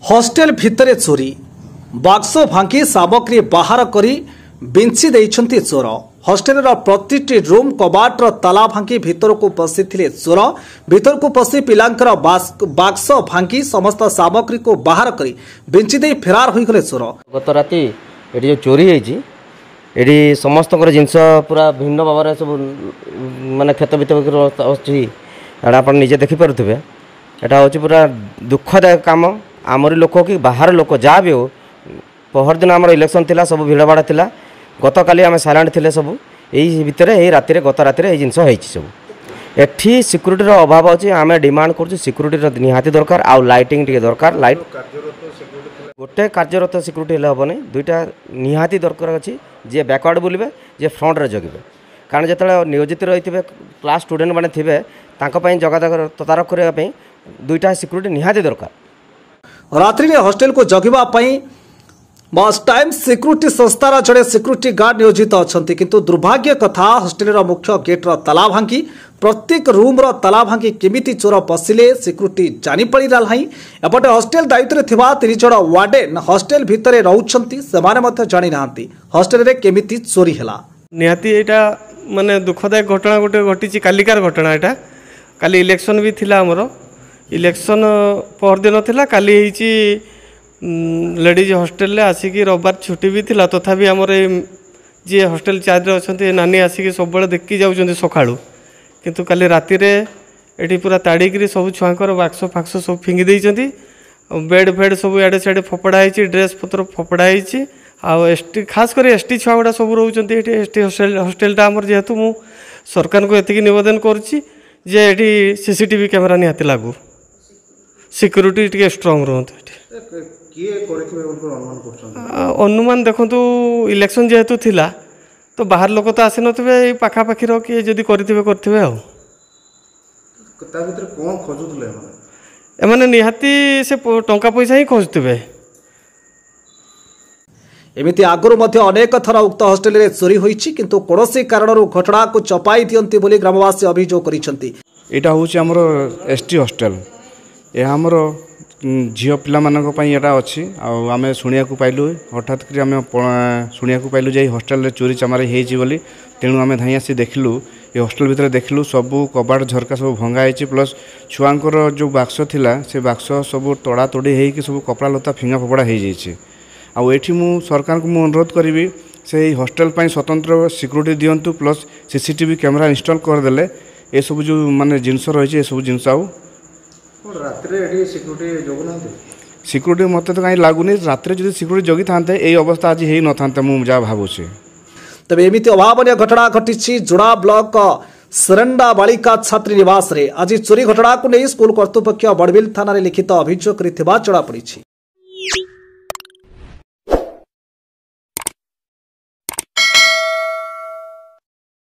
Hostel भितर चोरी box भांगी सामग्री बाहर करी बिंची देइछंती चोर। हॉस्टेल प्रति रूम कबाटर ताला भांगी भितर को पशि चोर। भितर को पशि पिलांकर बाक्स भांगी समस्त सामग्री को बाहर करी बिंची दे फेरार होइगले चोर। गत राति एटी जो चोरी होइछि एटी समस्त जिनस पूरा भिन्न भाव सब माने क्षत वित अच्छी आपण निजे देखि पारुथिबे। एटा होछि पूरा दुखदायक काम। आमरी लोक कि बाहर लोक जहाँ भी हो पहर दिन आम इलेक्शन थिला सब भिड़भाड़ थिला। गत काली आम साइलेंट थिले सब यही भितर यही राति गत राति जिनस होइछि सब। एठी सिक्यूरीटी अभाव अच्छी आम डिमांड करूँ सिक्यूरीटी निहाती दरकार आउ लाइटिंग टिके दरकार। लाइट गोटे कार्यरत सिक्यूरीटी हेले हेनी दुईटा निहाती दरकार अच्छी जे बैकवर्ड बुलबे जे फ्रंट रे जगिबे। कारण जो नियोजित रही क्लास स्टूडेंट मैंने थे जगह तदारख करने दुईटा सिक्यूरीटी निहाती दरकार। रात्रि में हॉस्टेल को जगिबा पई मस्ट टाइम सिक्यूरीटी संस्थार जड़े सिक्यूरीटी गार्ड नियोजित अच्छा किंतु दुर्भाग्य कथा हॉस्टेल मुख्य गेट्र ताला भांगी प्रत्येक रूम ताला भांगी केमिति चोर पशिले सिक्यूरीटी जानीपारा ना। एपटे हॉस्टेल दायित्व थिबा 3 जण वार्डेन हॉस्टेल भितर रहउछंती सेमाने मध्य जानि नाहांती हॉस्टेल रे केमिति चोरी हला। निहाती एटा माने दुखदायक घटना गोटे घटी कालिकार घटना। एटा काली इलेक्शन भी थिला हमरो इलेक्शन पर दिन थिला काली हिची लेडीज हॉस्टेल आसिकी रविवार छुट्टी भी थिला तथापि आमर जी हॉस्टेल चार्ज अच्छा नानी आसिकी सब बड़े देखी जाऊँ सकाळू किंतु काली राति रे एटी पूरा ताड़िकी सब छुआंकर बाक्स फाक्स सब फिंगी देइछंती। बेड फेड सब इडे सियाडे फपड़ा होइछि ड्रेस पत्र फपड़ा होइछि। आ एसटी खास कर एसटी छुआ गुड़ा सब रोचंती एटी एसटी हॉस्टेलटा आमर जेहेतु मु सरकार को एतिकी निवेदन करछि जे एटी सीसीटीवी कैमरा निहाती लागू सिक्यूरीटी टिके स्ट्रांग रहंत। अनुमान देखु इलेक्शन जेहेतु थिला तो बाहर लोक तो आसी नथिबे पाखापाखी किए जदि करथिबे एमाने निहाती से टंका पैसा ही खोजुथिबे। एमिति आगुरी मध्य अनेक थर उक्त हॉस्टेल रे चोरी होइछि किंतु कोनोसी कारणरू घटना को चपाई दियंती बोली ग्रामवासी अभियोग करिसंती। एटा होछि हमर एसटी हॉस्टेल ए हमर झील पिला मानक पई एटा अछि आमे सुनिया को पाइलु हठात करी आमे सुनिया को पाइलु जे हॉस्टेल रे चोरी चमारी हेछि बोली तेणु आमे धाई आसी देखलु ए हॉस्टेल भितर देखलु सब कबाट झरका सब भंगा हेछि प्लस छुआंकर जो बाक्स थिला से बाक्स सब तोड़ा तोड़ी हेइ कि सब कपड़ा लता फिंगा फपड़ा हेइ जाइछि। आउ एठी मु सरकार को मु अनुरोध करिवि से हॉस्टेल पई स्वतंत्र सिक्यूरीटी दियंतु प्लस सीसीटीवी कैमरा इंस्टॉल कर देले ए सब जो माने जिंस रहिछि ए सब जिंस आउ सिक्यूरीटी मत तो कहीं लगुनि रात जो सिक्यूरीटी जगी था यही अवस्था आज हो न मुझे भावुँ। तबे एमिति अभावनीय घटना घटी जोड़ा ब्लॉक सेरेंडा बालिका छात्री निवास रे आज चोरी घटना को नहीं स्कूल कर्तृपक्ष बड़बिल थाना लिखित अभियोग करिथिबा जणा पड़िछि।